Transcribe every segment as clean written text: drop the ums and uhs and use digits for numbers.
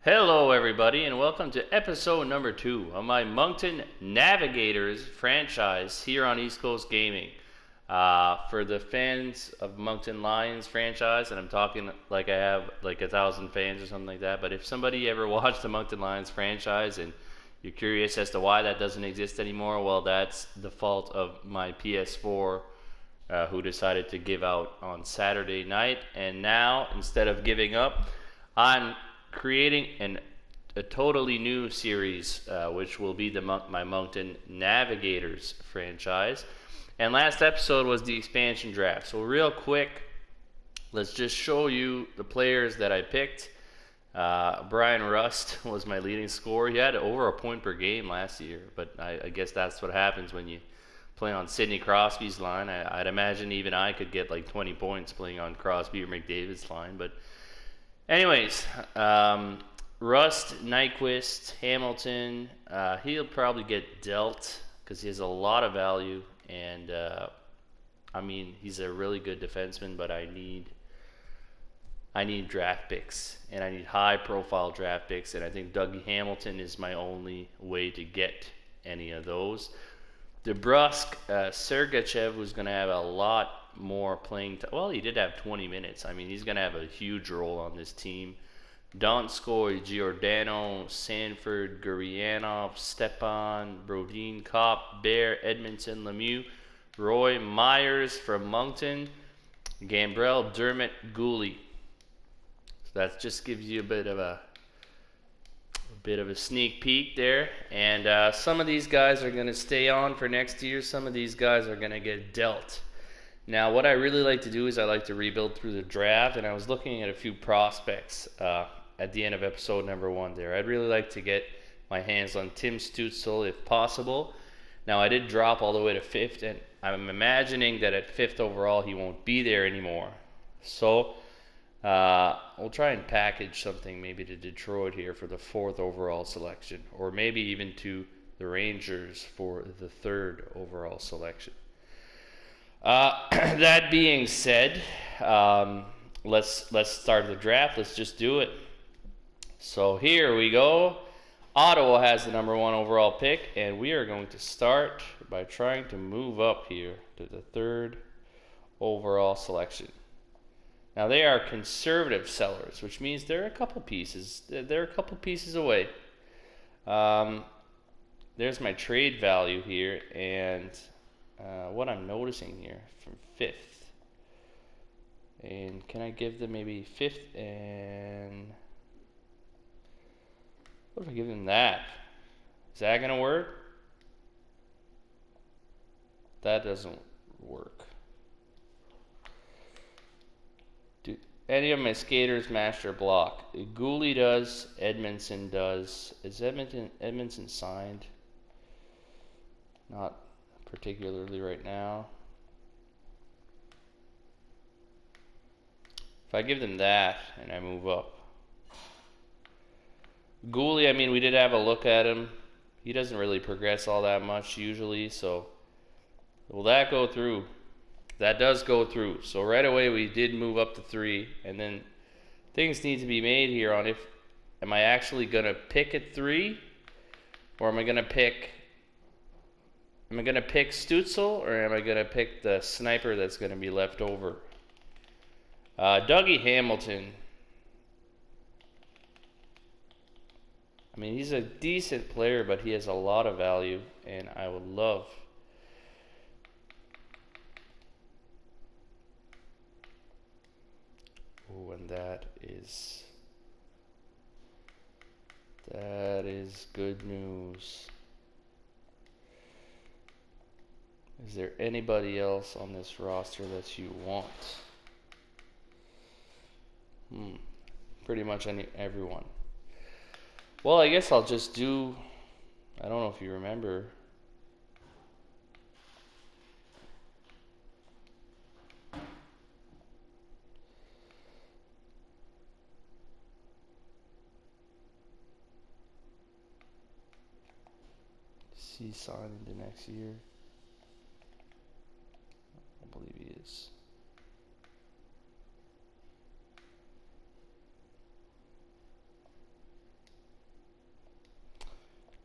Hello, everybody, and welcome to episode number 2 of my Moncton Navigators franchise here on East Coast Gaming. For the fans of Moncton Lions franchise, and I'm talking like I have like 1,000 fans or something like that, but if somebody ever watched the Moncton Lions franchise and you're curious as to why that doesn't exist anymore, well, that's the fault of my PS4 who decided to give out on Saturday night. And now, instead of giving up, I'm creating a totally new series, which will be my Moncton Navigators franchise. And last episode was the expansion draft. So real quick, let's just show you the players that I picked. Brian Rust was my leading scorer. He had over a point per game last year, but I guess that's what happens when you play on Sidney Crosby's line. I'd imagine even I could get like 20 points playing on Crosby or McDavid's line, but anyways, Rust, Nyquist, Hamilton, he'll probably get dealt because he has a lot of value, and I mean, he's a really good defenseman, but I need draft picks, and I need high-profile draft picks, and I think Dougie Hamilton is my only way to get any of those. DeBrusque, Sergachev, who's going to have a lot more playing time. Well, he did have 20 minutes. I mean, he's going to have a huge role on this team. Donskoy, Giordano, Sanford, Gurianov, Stepan, Brodin, Kopp, Bear, Edmondson, Lemieux, Roy, Myers from Moncton, Gambrell, Dermott, Gooley. So that just gives you a bit of a sneak peek there. And some of these guys are going to stay on for next year. Some of these guys are going to get dealt. Now, what I really like to do is I like to rebuild through the draft, and I was looking at a few prospects at the end of episode number 1 there. I'd really like to get my hands on Tim Stuetzle if possible. Now, I did drop all the way to 5th, and I'm imagining that at 5th overall he won't be there anymore. So we'll try and package something maybe to Detroit here for the 4th overall selection, or maybe even to the Rangers for the 3rd overall selection. That being said, let's start the draft. Let's just do it. So here we go. Ottawa has the number 1 overall pick, and we are going to start by trying to move up here to the 3rd overall selection. Now, they are conservative sellers, which means they're a couple pieces. They're a couple pieces away. There's my trade value here, and what I'm noticing here from 5th. And can I give them maybe 5th and... what if I give them that? Is that going to work? That doesn't work. Do any of my skaters match their block? Gooley does. Edmondson does. Is Edmondson signed? Not particularly right now. If I give them that and I move up. Gooley, I mean, we did have a look at him. He doesn't really progress all that much usually, so will that go through? That does go through. So right away we did move up to 3, and then things need to be made here on if am I actually going to pick at 3, or am I going to pick Stuetzle, or am I going to pick the sniper that's going to be left over? Dougie Hamilton. I mean, he's a decent player, but he has a lot of value, and I would love... oh, and that is good news. Is there anybody else on this roster that you want? Pretty much everyone. Well, I guess I'll just do, I don't know if you remember. Is he signed into next year? I believe he is.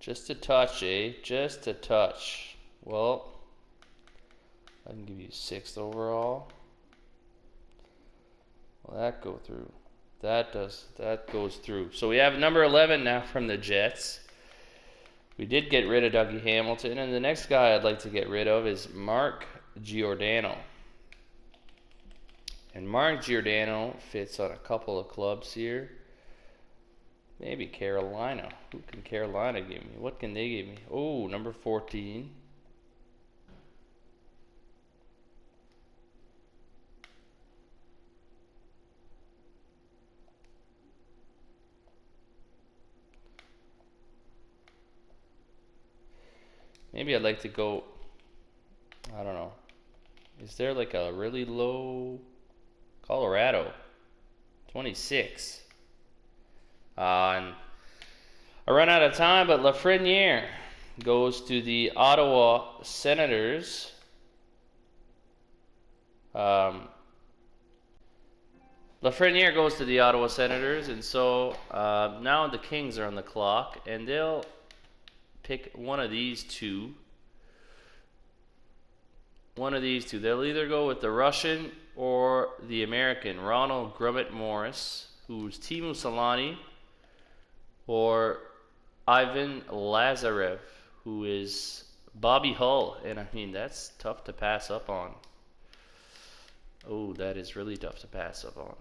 Just a touch, eh? Just a touch. Well, I can give you 6th overall. Well, that go through. That goes through. So we have number 11 now from the Jets. We did get rid of Dougie Hamilton, and the next guy I'd like to get rid of is Mark Giordano. And Mark Giordano fits on a couple of clubs here. Maybe Carolina. Who can Carolina give me? What can they give me? Oh, number 14. Maybe I'd like to go, I don't know. Is there like a really low Colorado? 26. And I run out of time, but Lafreniere goes to the Ottawa Senators. Lafreniere goes to the Ottawa Senators, and so now the Kings are on the clock, and they'll pick one of these two. One of these two. They'll either go with the Russian or the American, Ronald Grummet Morris, who's Teemu Selanne, or Ivan Lazarev, who is Bobby Hull. And I mean, that's tough to pass up on. Oh, that is really tough to pass up on.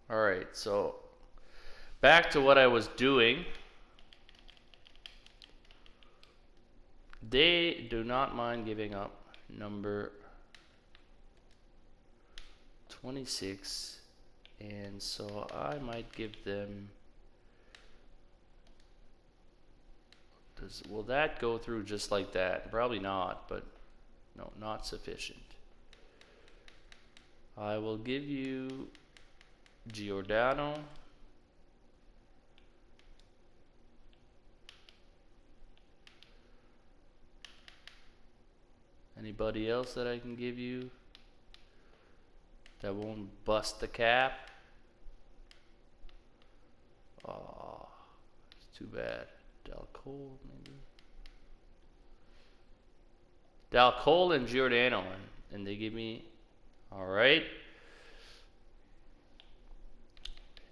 Alright, so back to what I was doing. They do not mind giving up number 26, and so I might give them. Will that go through just like that? Probably not, but no, not sufficient. I will give you Giordano. Anybody else that I can give you that won't bust the cap? Oh, it's too bad. Dal Cole, maybe. Dal Cole and Giordano, and they give me. All right.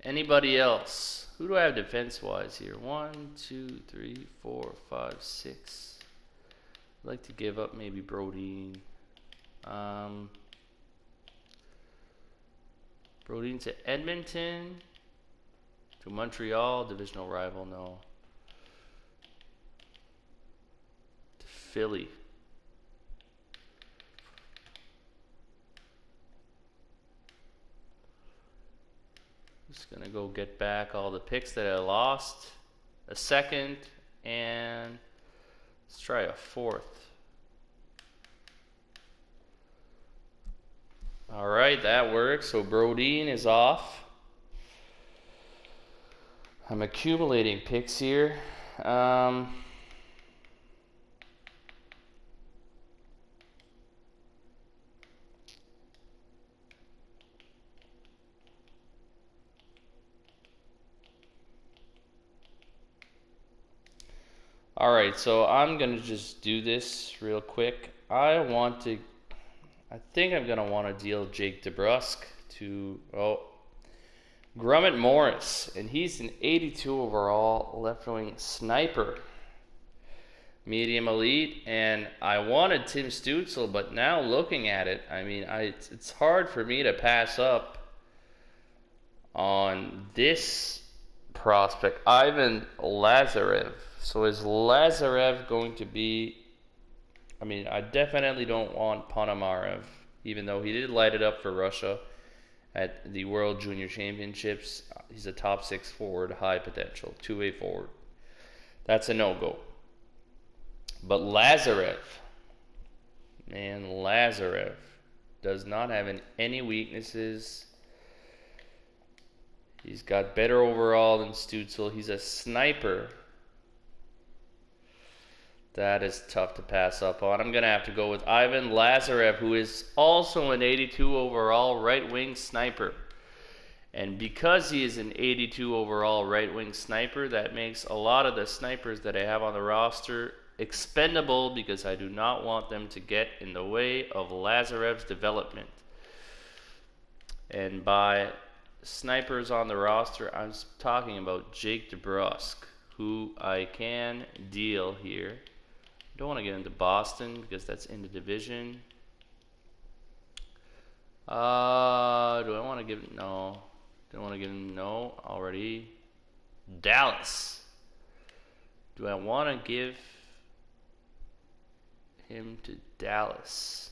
Anybody else? Who do I have defense-wise here? 1, 2, 3, 4, 5, 6. I'd like to give up maybe Brodeen. Brodeen to Edmonton. To Montreal, divisional rival, no. To Philly. Just gonna go get back all the picks that I lost. A 2nd, and let's try a 4th. All right, that works. So Brodeen is off. I'm accumulating picks here. Alright, so I'm going to just do this real quick. I think I'm going to want to deal Jake DeBrusk to, Grummet Morris. And he's an 82 overall left-wing sniper. Medium elite. And I wanted Tim Stuetzle, but now looking at it, I mean, it's hard for me to pass up on this prospect, Ivan Lazarev. So is Lazarev going to be... I mean, I definitely don't want Ponomarev, even though he did light it up for Russia at the World Junior Championships. He's a top 6 forward, high potential, two-way forward. That's a no-go. But Lazarev, man, Lazarev does not have any weaknesses. He's got better overall than Stuetzle. He's a sniper. That is tough to pass up on. I'm going to have to go with Ivan Lazarev, who is also an 82 overall right-wing sniper. And because he is an 82 overall right-wing sniper, that makes a lot of the snipers that I have on the roster expendable because I do not want them to get in the way of Lazarev's development. And by snipers on the roster, I'm talking about Jake DeBrusk, who I can deal here. Don't want to get into Boston because that's in the division. Do I want to give... No. Don't want to give him... No. Already. Dallas. Do I want to give him to Dallas?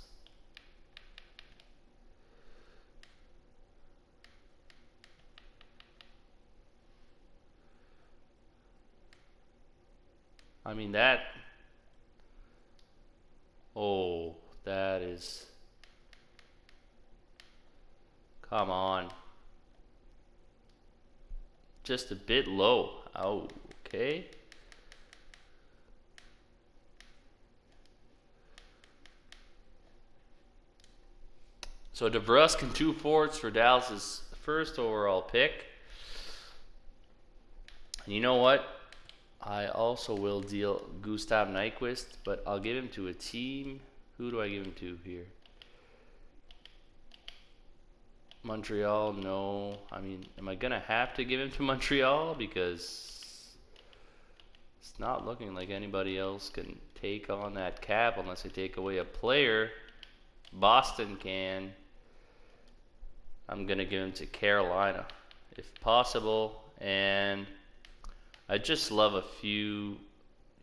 I mean, that... Oh, that is... Come on. Just a bit low. Oh, okay. So DeBrusk and 2 forwards for Dallas's first overall pick. And you know what? I also will deal Gustav Nyquist, but I'll give him to a team. Who do I give him to here? Montreal, no. I mean, am I going to have to give him to Montreal? Because it's not looking like anybody else can take on that cap unless they take away a player. Boston can. I'm going to give him to Carolina, if possible. And I just love a few,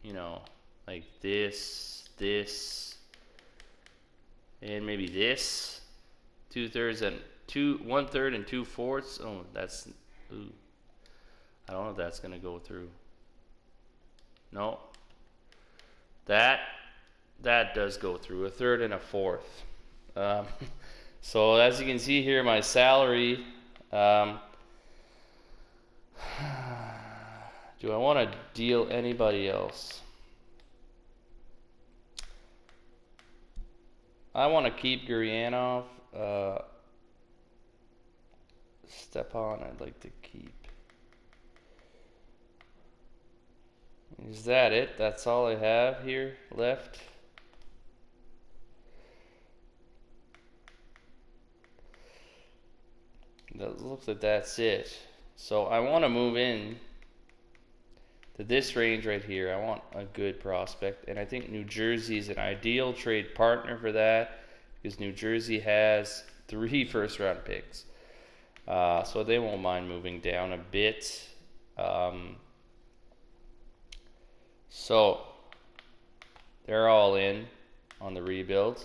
you know, like this, and maybe this. 2/3 and 1/3 and 2/4. Oh, that's... Ooh. I don't know if that's going to go through. No. That does go through. 1/3 and 1/4. So as you can see here, my salary... do I want to deal anybody else? I want to keep Gurianov. Stepan, I'd like to keep. Is that it? That's all I have here left. That looks like that's it. So I want to move in to this range right here. I want a good prospect, and I think New Jersey is an ideal trade partner for that because New Jersey has 3 first-round picks. So they won't mind moving down a bit. So they're all in on the rebuild.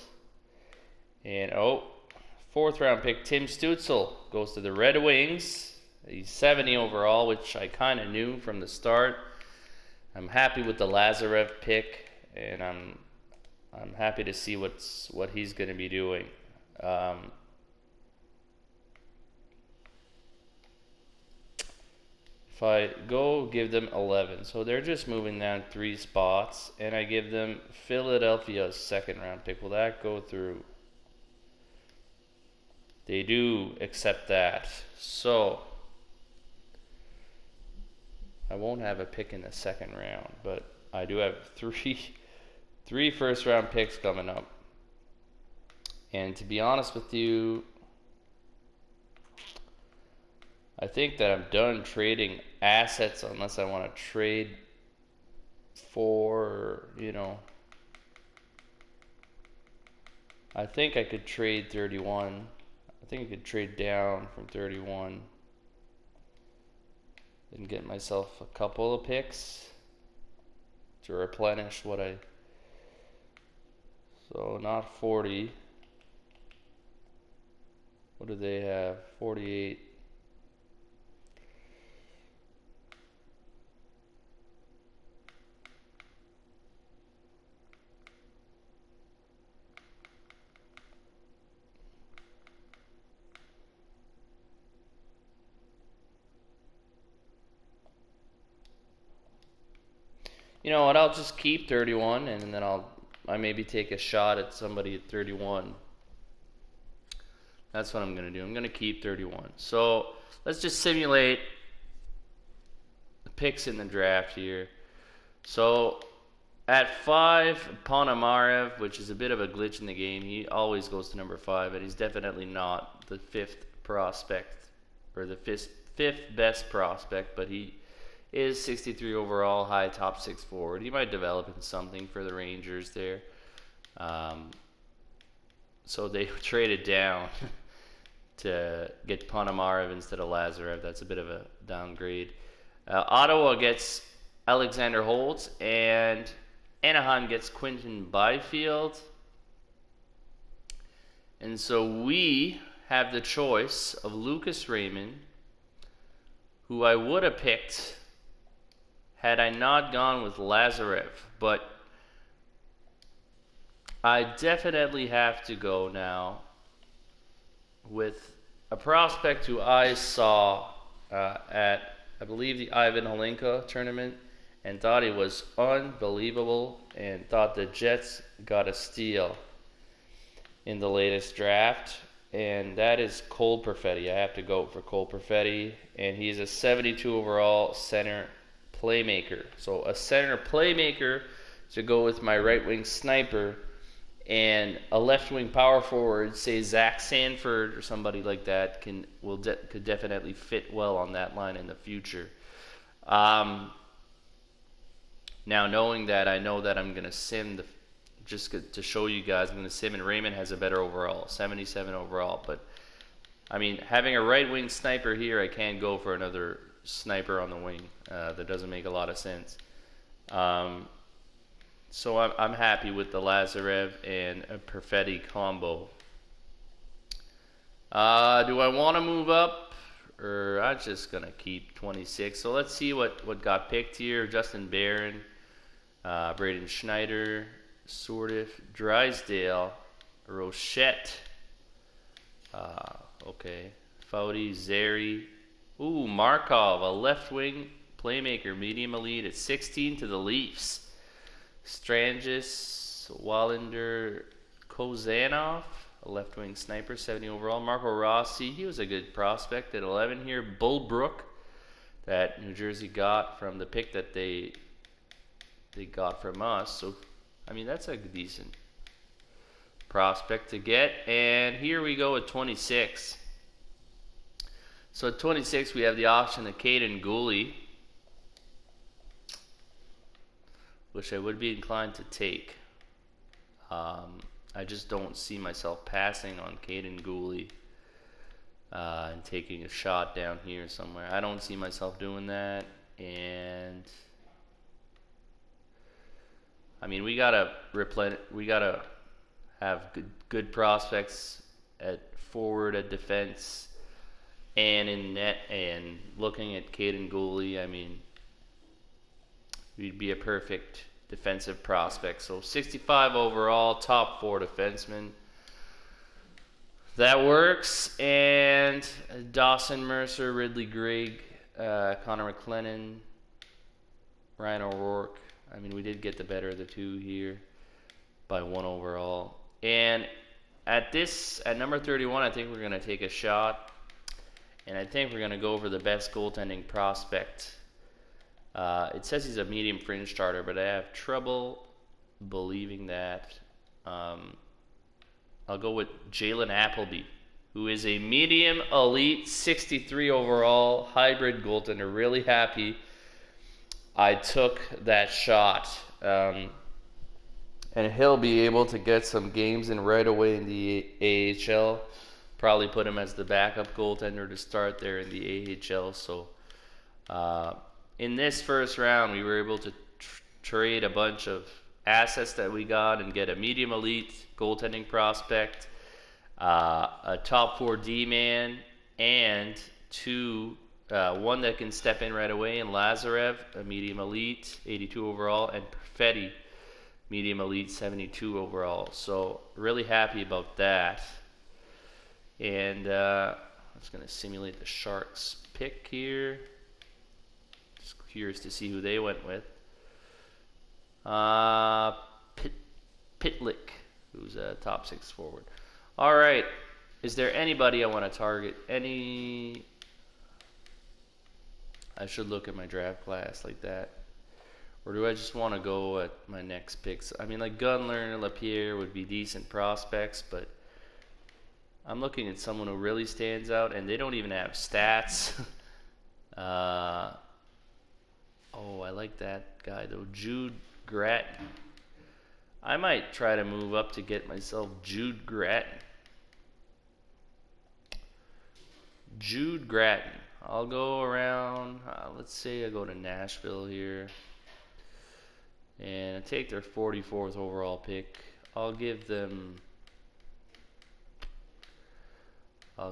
And 4th round pick Tim Stuetzle goes to the Red Wings. He's 70 overall, which I kind of knew from the start. I'm happy with the Lazarev pick, and I'm happy to see what he's going to be doing. If I go give them 11, so they're just moving down 3 spots, and I give them Philadelphia's 2nd round pick. Will that go through? They do accept that. So I won't have a pick in the 2nd round, but I do have 3 first round picks coming up. And to be honest with you, I think that I'm done trading assets unless I want to trade for, you know, I think I could trade 31. I think I could trade down from 31 and get myself a couple of picks to replenish what I... So not 40. What do they have? 48. You know what, I'll just keep 31, and then I maybe take a shot at somebody at 31. That's what I'm going to do. I'm going to keep 31. So let's just simulate the picks in the draft here. So at 5, Ponomarev, which is a bit of a glitch in the game. He always goes to number 5, and he's definitely not the 5th prospect, or the 5th best prospect, but he is 63 overall, high top 6 forward. He might develop into something for the Rangers there. So they traded down to get Ponomarev instead of Lazarev. That's a bit of a downgrade. Ottawa gets Alexander Holtz, and Anaheim gets Quinton Byfield. And so we have the choice of Lucas Raymond, who I would have picked had I not gone with Lazarev. But I definitely have to go now with a prospect who I saw at, I believe, the Ivan Holinka tournament, and thought he was unbelievable, and thought the Jets got a steal in the latest draft, and that is Cole Perfetti. I have to go for Cole Perfetti, and he's a 72 overall center playmaker. So a center playmaker to go with my right wing sniper, and a left wing power forward, say Zach Sanford or somebody like that, could definitely fit well on that line in the future. Now, knowing that, I know that I'm going to sim, just to show you guys, I'm going to sim, and Raymond has a better overall, 77 overall. But, I mean, having a right-wing sniper here, I can't go for another sniper on the wing. That doesn't make a lot of sense. So I'm happy with the Lazarev and a Perfetti combo. Do I want to move up? Or I'm just going to keep 26. So let's see what got picked here. Justin Barron, Braden Schneider, Sordiff, Drysdale, Rochette. Okay. Foudy, Zeri. Ooh, Markov, a left wing playmaker, medium elite at 16 to the Leafs. Strangis, Wallander, Kozanov, a left-wing sniper, 70 overall. Marco Rossi, he was a good prospect at 11 here. Bullbrook, that New Jersey got from the pick that they got from us. So, I mean, that's a decent prospect to get. And here we go at 26. So at 26, we have the option of Caden Gooley, which I would be inclined to take. I just don't see myself passing on Caden Gooley and taking a shot down here somewhere. I don't see myself doing that. And I mean, we gotta have good prospects at forward, at defense, and in net. And looking at Caden Gooley, I mean, he'd be a perfect defensive prospect. So 65 overall, top 4 defenseman. That works. And Dawson Mercer, Ridley Grigg, Connor McLennan, Ryan O'Rourke. I mean, we did get the better of the two here by 1 overall. And at number 31, I think we're going to take a shot. And I think we're going to go for the best goaltending prospect. It says he's a medium fringe starter, but I have trouble believing that. I'll go with Jalen Appleby, who is a medium elite 63 overall hybrid goaltender. Really happy I took that shot. And he'll be able to get some games in right away in the AHL. Probably put him as the backup goaltender to start there in the AHL. So in this first round, we were able to trade a bunch of assets that we got and get a medium elite goaltending prospect, a top 4 D-man, and one that can step in right away in Lazarev, a medium elite, 82 overall, and Perfetti, medium elite, 72 overall. So really happy about that. And I'm just going to simulate the Sharks pick here. Just curious to see who they went with. Pitlick, who's a top 6 forward. All right. Is there anybody I want to target? I should look at my draft class like that. Or do I just want to go at my next picks? I mean, like Gunler and Lapierre would be decent prospects, but I'm looking at someone who really stands out, and they don't even have stats. Oh, I like that guy, though. Jude Gratton. I might try to move up to get myself Jude Gratton. Jude Gratton. I'll go around, let's say I go to Nashville here, and I take their 44th overall pick. I'll give them, I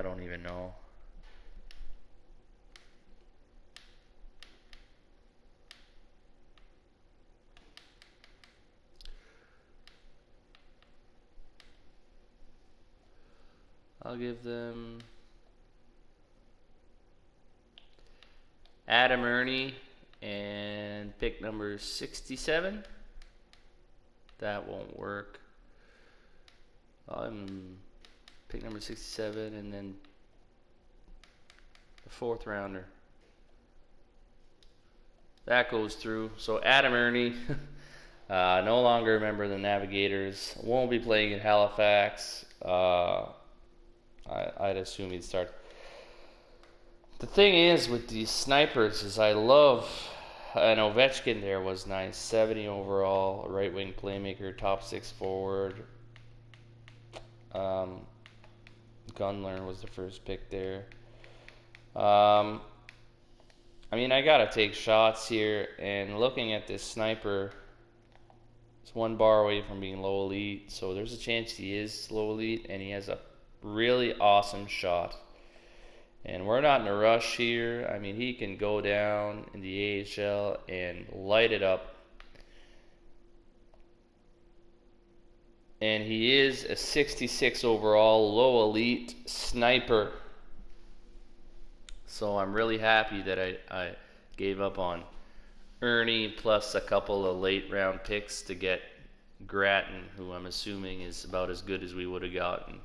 don't even know. I'll give them Adam Ernie and pick number 67. That won't work. Pick number 67 and then the 4th rounder. That goes through. So Adam Ernie, no longer a member of the Navigators. Won't be playing in Halifax. I'd assume he'd start. The thing is with these snipers is I love, and Ovechkin there was nice, 70 overall, right wing playmaker, top 6 forward. Gunler was the first pick there. I mean, I gotta take shots here, and looking at this sniper, it's 1 bar away from being low elite, so there's a chance he is low elite, and he has a really awesome shot. And we're not in a rush here. I mean, he can go down in the AHL and light it up. And he is a 66 overall, low elite sniper. So I'm really happy that I gave up on Ernie plus a couple of late round picks to get Gratton, who I'm assuming is about as good as we would have gotten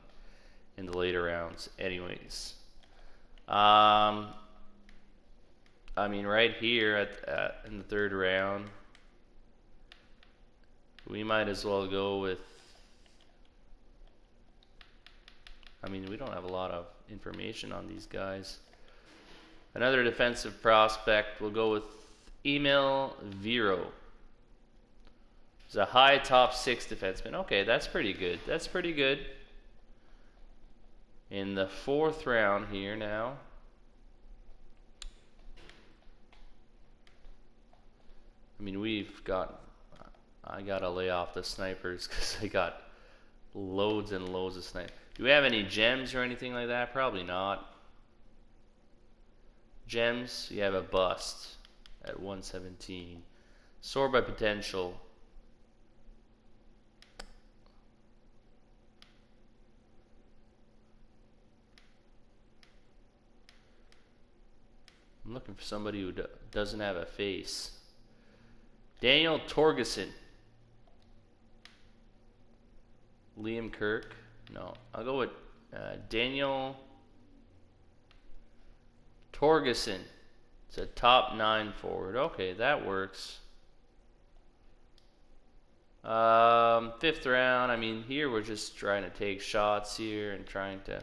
in the later rounds anyways. I mean, right here in the 3rd round, we might as well go with, I mean, we don't have a lot of information on these guys. Another defensive prospect, we'll go with Emil Viro. He's a high top 6 defenseman. Okay, that's pretty good. That's pretty good. In the 4th round here now. I mean, I gotta lay off the snipers because I got loads and loads of snipers. Do we have any gems or anything like that? Probably not. Gems, you have a bust at 117. Sort by potential. I'm looking for somebody who doesn't have a face. Daniel Torgerson. Liam Kirk. No, I'll go with Daniel Torgerson. It's a top 9 forward. Okay, that works. 5th round. I mean, here we're just trying to take shots here and trying to.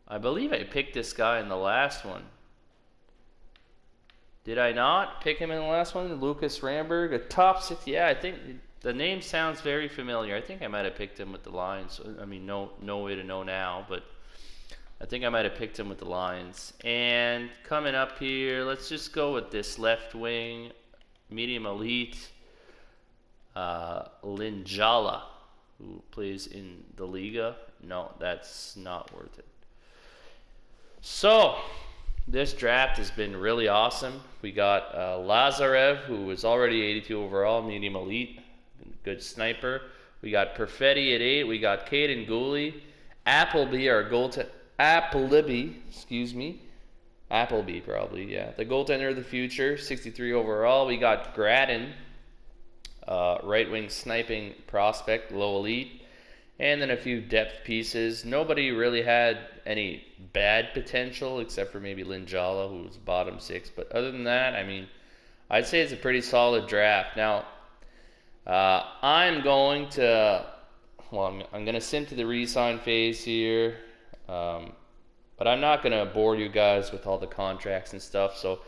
I believe I picked this guy in the last one. Did I not pick him in the last one? Lucas Ramberg, a top 6. Yeah, I think the name sounds very familiar. I think I might have picked him with the Lions. I mean, no way to know now, but I think I might have picked him with the Lions. And coming up here, let's just go with this left wing, medium elite, Linjala, who plays in the Liga. No, that's not worth it. So, this draft has been really awesome. We got Lazarev, who was already 82 overall, medium elite, good sniper. We got Perfetti at 8. We got Caden Gooley. Appleby, our goaltender. Appleby, probably, yeah. The goaltender of the future, 63 overall. We got Gratton, right wing sniping prospect, low elite. And then a few depth pieces. Nobody really had any bad potential except for maybe Linjala, who was bottom 6. But other than that, I mean, I'd say it's a pretty solid draft. Now, I'm going to, well, I'm going to sim to the re-sign phase here. But I'm not going to bore you guys with all the contracts and stuff. So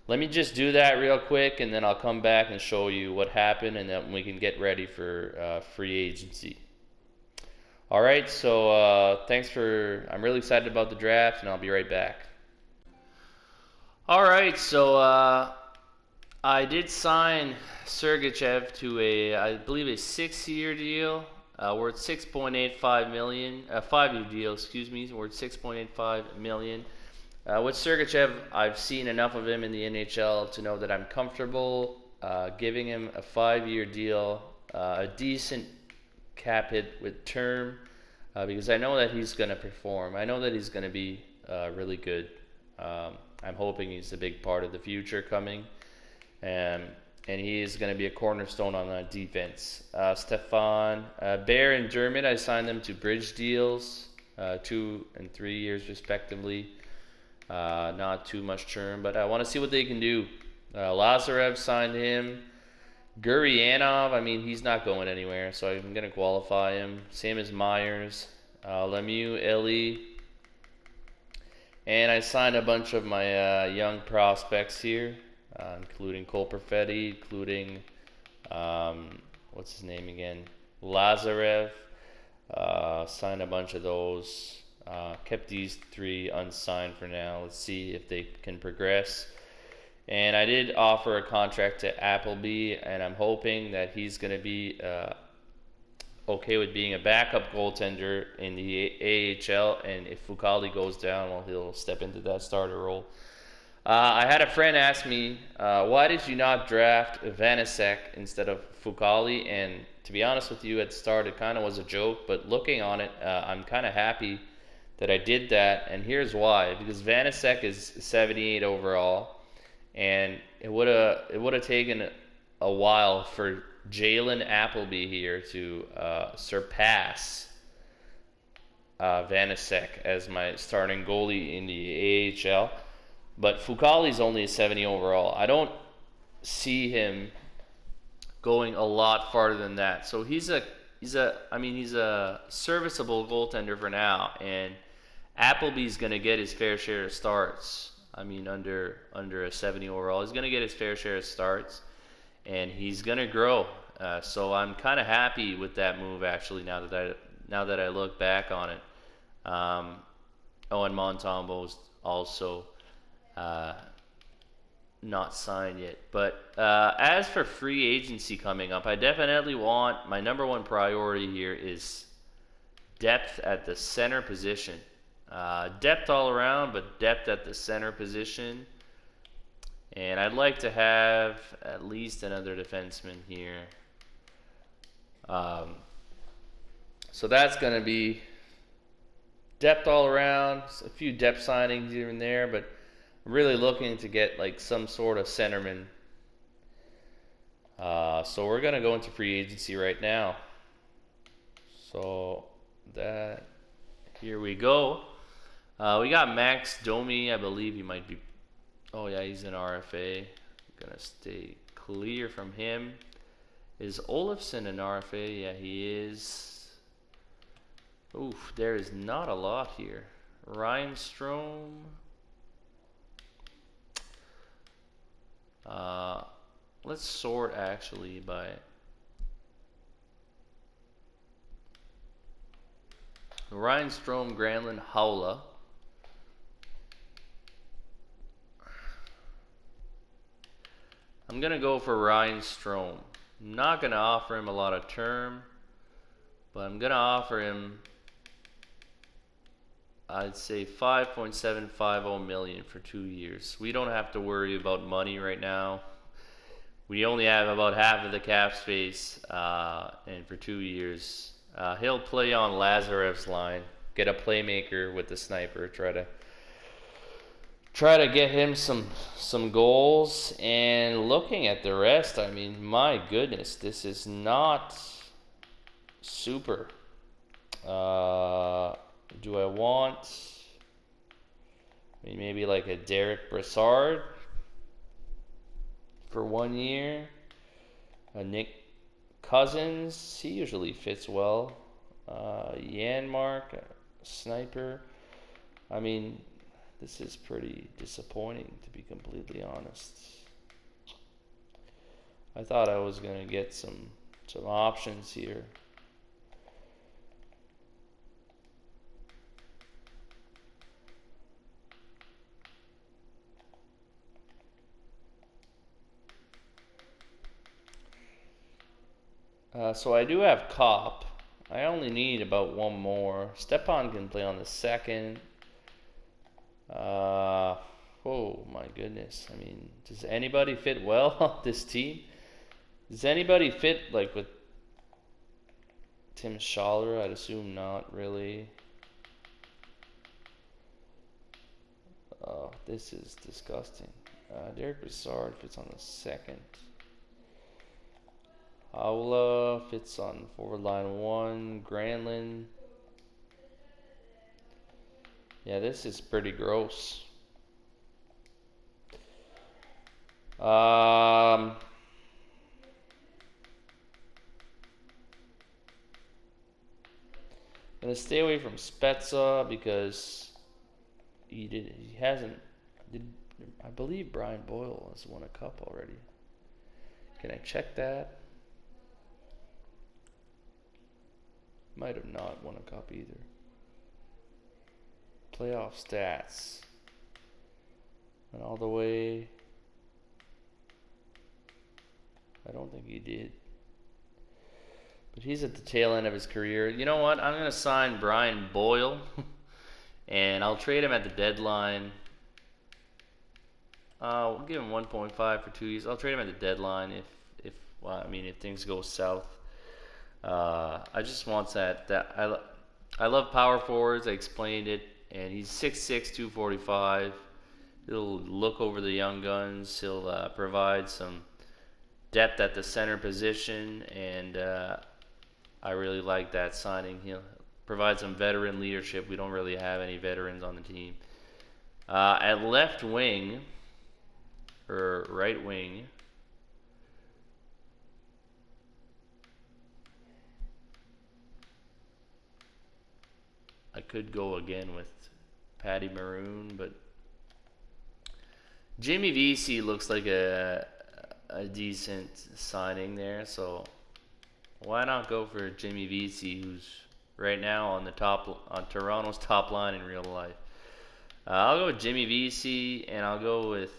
let me just do that real quick, and then I'll come back and show you what happened, and then we can get ready for free agency. All right, so I'm really excited about the draft, and I'll be right back. All right, so I did sign Sergachev to I believe a 6-year deal worth $6.85 million, 5-year deal, worth $6.85 million. With Sergachev, I've seen enough of him in the NHL to know that I'm comfortable giving him a 5-year deal, a decent cap hit with term, because I know that he's going to perform. I know that he's going to be really good. I'm hoping he's a big part of the future coming, and he is going to be a cornerstone on that defense. Stefan, Bear and Dermott, I signed them to bridge deals, 2 and 3 years respectively. Not too much term, but I want to see what they can do. Lazarev signed him. Guryanov, I mean, he's not going anywhere, so I'm going to qualify him. Same as Myers. Lemieux, Ellie. And I signed a bunch of my young prospects here, including Cole Perfetti, including, what's his name again? Lazarev. Signed a bunch of those. Kept these 3 unsigned for now. Let's see if they can progress. And I did offer a contract to Appleby, and I'm hoping that he's going to be okay with being a backup goaltender in the AHL, and if Fucali goes down, well, he'll step into that starter role. I had a friend ask me, why did you not draft Vanasek instead of Fucali? And to be honest with you, at the start it kind of was a joke, but looking on it, I'm kind of happy that I did that, and here's why. Because Vanasek is 78 overall, and it would have taken a while for Jalen Appleby here to surpass Vanasek as my starting goalie in the AHL. But Fucali's only a 70 overall. I don't see him going a lot farther than that. So he's a serviceable goaltender for now, and Appleby's going to get his fair share of starts. I mean, under a 70 overall, he's going to get his fair share of starts, and he's going to grow. So I'm kind of happy with that move, actually. Now that I look back on it. And Montembeault's also not signed yet. But as for free agency coming up, I definitely want, my number one priority here is depth at the center position. Depth all around, but depth at the center position. And I'd like to have at least another defenseman here. So that's going to be depth all around, a few depth signings here and there, but I'm really looking to get like some sort of centerman. So we're going to go into free agency right now. So that, here we go. We got Max Domi, I believe he might be, oh yeah, he's an RFA. I'm going to stay clear from him. Is Olofsson an RFA? Yeah, he is. Oof, there is not a lot here. Reinstrom. Let's sort actually by Reinstrom, Granlund, Haula. I'm going to go for Reinstrom. I'm not going to offer him a lot of term, but I'm going to offer him, I'd say $5.750 million for 2 years. We don't have to worry about money right now. We only have about half of the cap space, and for 2 years, he'll play on Lazarev's line, get a playmaker with the sniper, try to get him some goals. And looking at the rest, I mean, my goodness, this is not super Do I want maybe like a Derek Brassard for 1 year? A Nick Cousins, he usually fits well. Yanmark, sniper. I mean, this is pretty disappointing, to be completely honest. I thought I was gonna get some options here. So I do have Cop. I only need about one more. Stepan can play on the second. Oh my goodness. I mean, does anybody fit well on this team? Does anybody fit like with Tim Schaller? I'd assume not really. Oh, this is disgusting. Derek Brassard fits on the second. Aula fits on forward line 1. Granlund. Yeah, this is pretty gross. I'm gonna stay away from Stuetzle because I believe Brian Boyle has won a cup already. Can I check that? Might have not won a cup either. Playoff stats. And all the way. I don't think he did. But he's at the tail end of his career. You know what? I'm going to sign Brian Boyle. And I'll trade him at the deadline. We'll give him 1.5 for 2 years. I'll trade him at the deadline if things go south. I just want that I love power forwards. I explained it, and he's 6'6", 245. He'll look over the young guns. He'll provide some depth at the center position, and I really like that signing. He'll provide some veteran leadership. We don't really have any veterans on the team. At left wing or right wing. I could go again with Patty Maroon, but Jimmy Vesey looks like a decent signing there, so why not go for Jimmy Vesey, who's right now on Toronto's top line in real life. I'll go with Jimmy Vesey, and I'll go with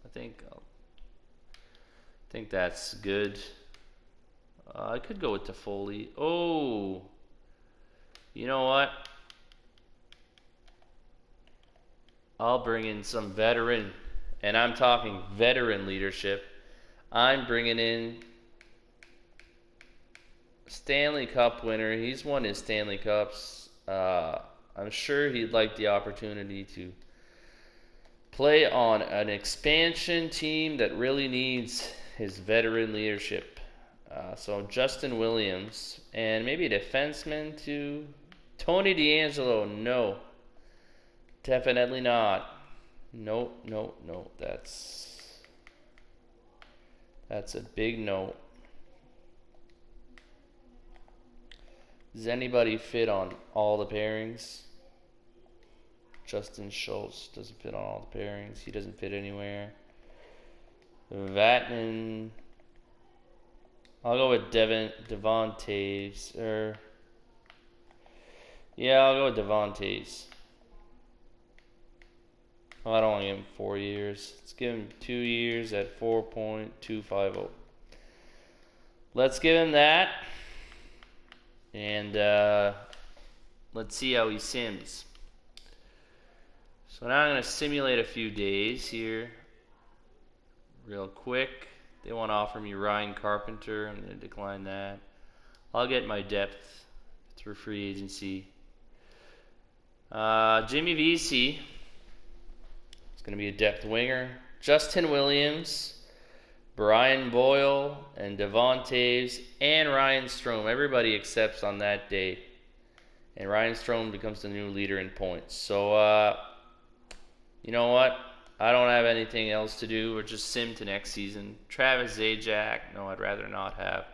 I think that's good. I could go with Toffoli. Oh. You know what? I'll bring in some veteran, and I'm talking veteran leadership. I'm bringing in Stanley Cup winner. He's won his Stanley Cups. I'm sure he'd like the opportunity to play on an expansion team that really needs his veteran leadership. So Justin Williams, and maybe a defenseman too. Tony DeAngelo, no. Definitely not. No. That's a big no. Does anybody fit on all the pairings? Justin Schultz doesn't fit on all the pairings. He doesn't fit anywhere. Vatanen. I'll go with Devon Toews. Yeah, I'll go with Devon Toews. I don't want to give him 4 years. Let's give him 2 years at 4.250. Let's give him that. And let's see how he sims. So now I'm going to simulate a few days here. Real quick. They want to offer me Ryan Carpenter. I'm going to decline that. I'll get my depth through free agency. Jimmy Vesey. It's going to be a depth winger. Justin Williams. Brian Boyle and Devon Taves and Ryan Strome. Everybody accepts on that day. And Ryan Strome becomes the new leader in points. So, you know what? I don't have anything else to do. We're just sim to next season. Travis Zajac. No, I'd rather not have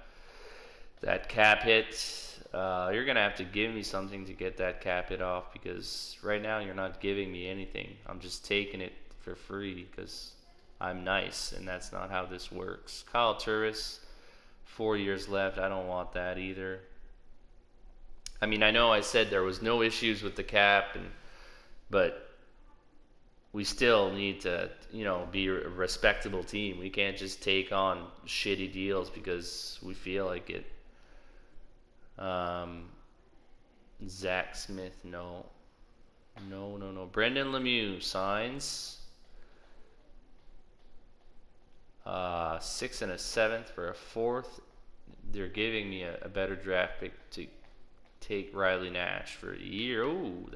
that cap hit. You're going to have to give me something to get that cap hit off, because right now you're not giving me anything. I'm just taking it for free because I'm nice, and that's not how this works. Kyle Turris, 4 years left. I don't want that either. I mean, I know I said there was no issues with the cap, but we still need to, be a respectable team. We can't just take on shitty deals because we feel like it. Zach Smith, no. No. Brendan Lemieux signs 6 and a 7th for a 4th. They're giving me a better draft pick to take Riley Nash for a year. Ooh,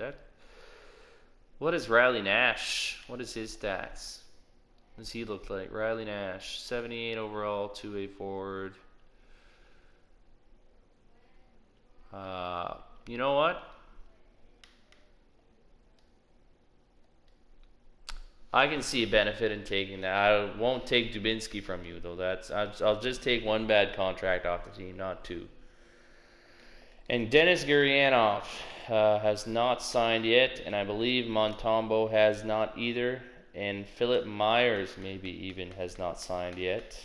what is Riley Nash? What is his stats? What does he look like? Riley Nash, 78 overall, 2-way forward. You know what? I can see a benefit in taking that. I won't take Dubinsky from you, though. I'll just take one bad contract off the team, not two. And Denis Gurianov has not signed yet, and I believe Montembeault has not either. And Philip Myers maybe even has not signed yet.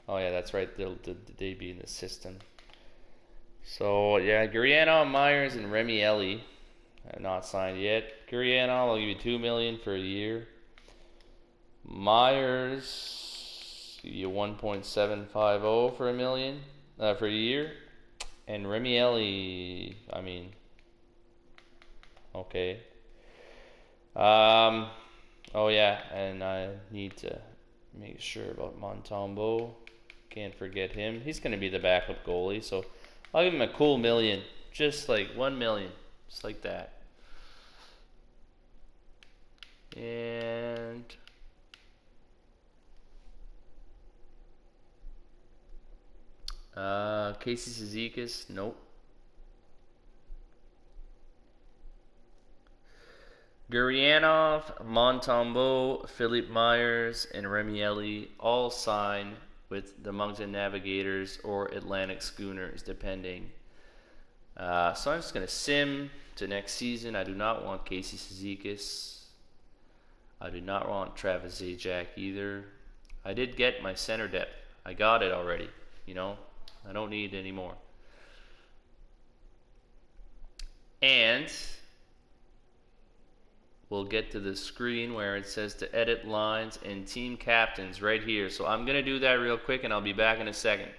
Oh yeah, that's right. They'll be in the system. So yeah, Gurianov, Myers, and Remy Ellie have not signed yet. Gurianov, I'll give you $2 million for a year. Myers, give you 1.750 for $1 million for a year. And Remy Ellie, I mean, okay. Oh yeah, and I need to make sure about Montembeault. Can't forget him. He's going to be the backup goalie, so I'll give him a cool $1 million, just like $1 million, just like that. And Casey Cizikas, nope. Gurianov, Montembeault, Philippe Myers, and Remy Ellie all sign with the Moncton Navigators or Atlantic Schooners, depending. So I'm just going to sim to next season. I do not want Casey Cizikas. I do not want Travis Zajac either. I did get my center depth. I got it already, I don't need any more. And we'll get to the screen where it says to edit lines and team captains right here. So I'm going to do that real quick, and I'll be back in a second.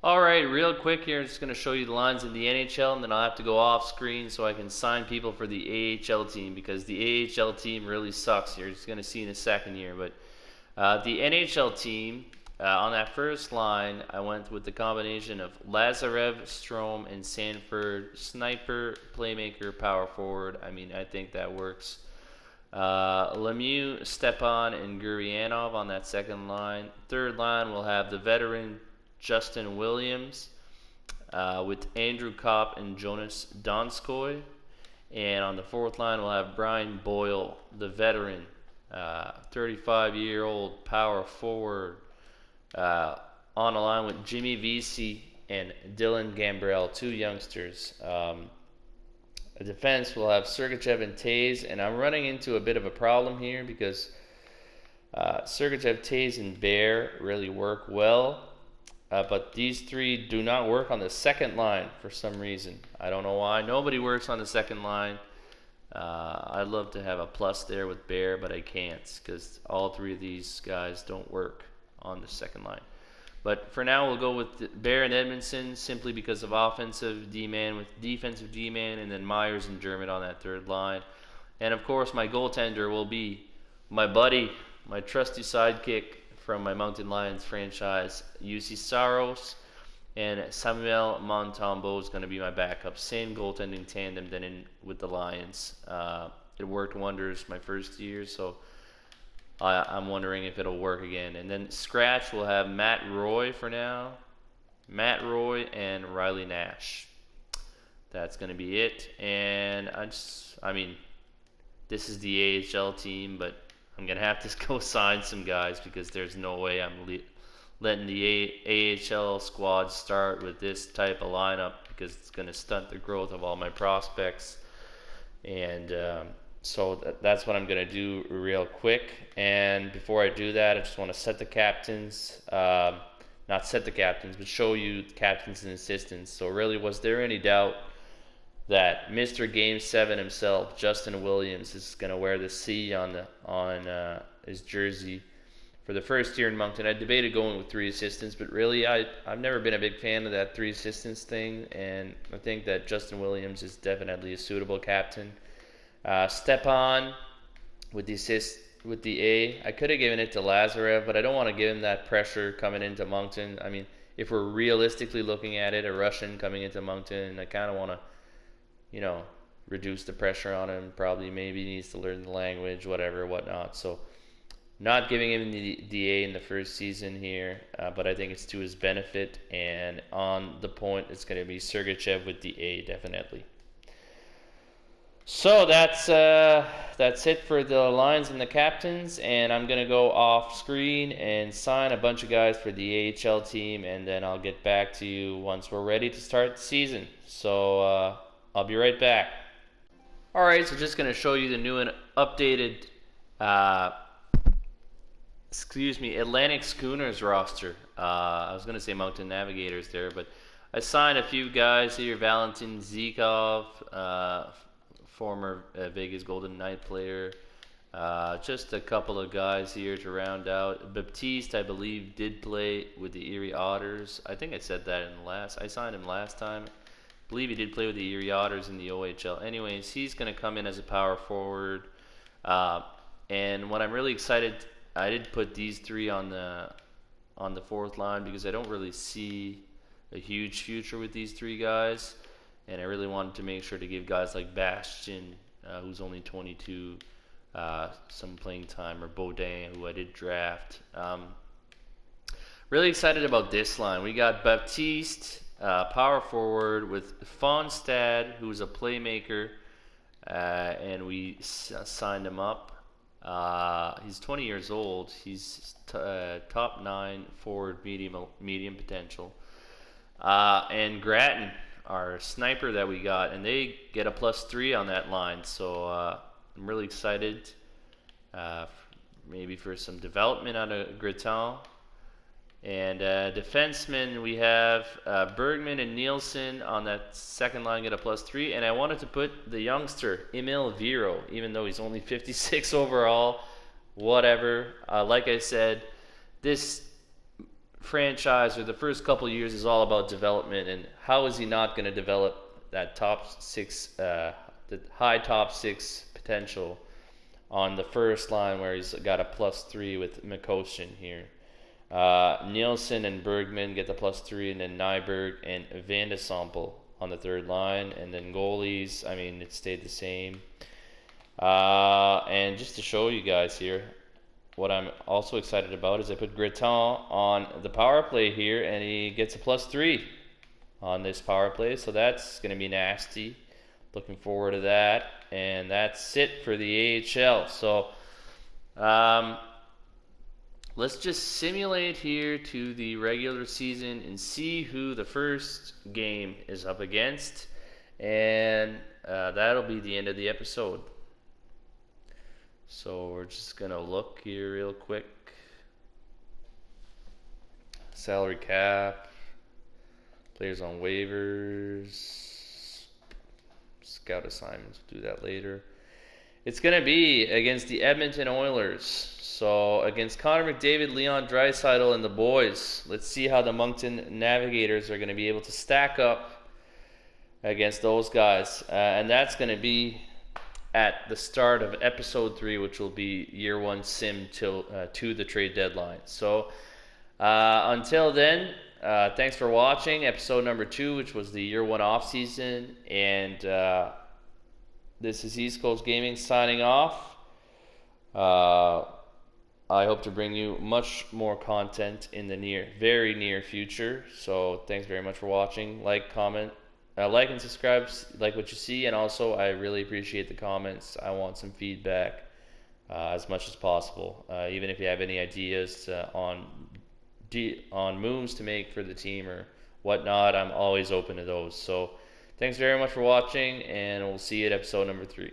Alright, real quick here, I'm just going to show you the lines in the NHL, and then I'll have to go off screen so I can sign people for the AHL team, because the AHL team really sucks. You're just going to see in a second here. But the NHL team, on that first line, I went with the combination of Lazarev, Strome, and Sanford. Sniper, playmaker, power forward. I mean, I think that works. Lemieux, Stepan, and Gurianov on that second line. Third line, we'll have the veteran Justin Williams with Andrew Kopp and Jonas Donskoy. And on the fourth line, we'll have Brian Boyle, the veteran, 35-year-old power forward, on a line with Jimmy Vesey and Dylan Gambrell, two youngsters. A defense will have Sergachev and Taze, and I'm running into a bit of a problem here because Sergachev, Taze, and Bear really work well. But these three do not work on the second line for some reason. I don't know why. Nobody works on the second line. I'd love to have a plus there with Bear, but I can't because all three of these guys don't work on the second line. But for now, we'll go with Bear and Edmondson simply because of offensive D-man with defensive D-man, and then Myers and Dermott on that third line. And, of course, my goaltender will be my buddy, my trusty sidekick from my Moncton Lions franchise, UC Saros, and Samuel Montembeault is going to be my backup. Same goaltending tandem than with the Lions. It worked wonders my first year, so I'm wondering if it'll work again. And then scratch, we'll have Matt Roy for now. Matt Roy and Riley Nash. That's going to be it. And I mean, this is the AHL team, but I'm going to have to go sign some guys because there's no way I'm letting the AHL squad start with this type of lineup because it's going to stunt the growth of all my prospects. And so that's what I'm going to do real quick. And before I do that, I just want to set the captains. Not set the captains, but show you the captains and assistants. So really, was there any doubt that Mr. Game 7 himself, Justin Williams, is going to wear the C on his jersey for the first year in Moncton? I debated going with 3 assistants, but really I've never been a big fan of that 3 assistants thing, and I think that Justin Williams is definitely a suitable captain. Stepan with the assist with the A. I could have given it to Lazarev, but I don't want to give him that pressure coming into Moncton. I mean, if we're realistically looking at it, a Russian coming into Moncton, I kind of want to, reduce the pressure on him. Probably maybe needs to learn the language, whatnot. So not giving him the A in the first season here, but I think it's to his benefit. And on the point, it's going to be Sergachev with the A, definitely. So that's it for the lines and the captains, and I'm gonna go off screen and sign a bunch of guys for the AHL team, and then I'll get back to you once we're ready to start the season. So I'll be right back. All right, so just gonna show you the new and updated Atlantic Schooners roster. I was gonna say Moncton Navigators there, but I signed a few guys here. Valentin Zikov, former Vegas Golden Knight player. Just a couple of guys here to round out. Baptiste, I believe, did play with the Erie Otters. I think I said that I signed him last time. I believe he did play with the Erie Otters in the OHL. Anyways, he's going to come in as a power forward. And what I'm really excited, I did put these 3 on the fourth line because I don't really see a huge future with these 3 guys. And I really wanted to make sure to give guys like Bastian, who's only 22, some playing time, or Baudin, who I did draft. Really excited about this line. We got Baptiste, power forward, with Fonstad, who's a playmaker, and we signed him up. He's 20 years old. He's top 9 forward, medium potential. And Grattan, our sniper that we got, and they get a +3 on that line. So I'm really excited, maybe for some development out of Grattan. And defensemen, we have Bergman and Nielsen on that second line, get a +3. And I wanted to put the youngster Emil Viro, even though he's only 56 overall. Whatever. Like I said, this franchise, or the first couple of years, is all about development, and how is he not going to develop that top 6, the high top 6 potential on the first line, where he's got a +3 with Mikoshin here. Nielsen and Bergman get the +3, and then Nyberg and Van de Sompel on the third line. And then goalies, I mean, it stayed the same. And just to show you guys here, what I'm also excited about is I put Grattan on the power play here, and he gets a +3 on this power play. So that's going to be nasty. Looking forward to that. And that's it for the AHL. So let's just simulate here to the regular season and see who the first game is up against. And that'll be the end of the episode. So we're just going to look here real quick. Salary cap. Players on waivers. Scout assignments. We'll do that later. It's going to be against the Edmonton Oilers. So against Connor McDavid, Leon Draisaitl, and the boys. Let's see how the Moncton Navigators are going to be able to stack up against those guys. And that's going to be at the start of episode 3, which will be year 1 sim till to the trade deadline. So until then, thanks for watching episode number 2, which was the year 1 off season. And this is East Coast Gaming signing off. I hope to bring you much more content in the very near future. So thanks very much for watching. Like, comment, like and subscribe, like what you see, and also I really appreciate the comments. I want some feedback as much as possible. Even if you have any ideas on moves to make for the team or whatnot, I'm always open to those. So thanks very much for watching, and we'll see you at episode number 3.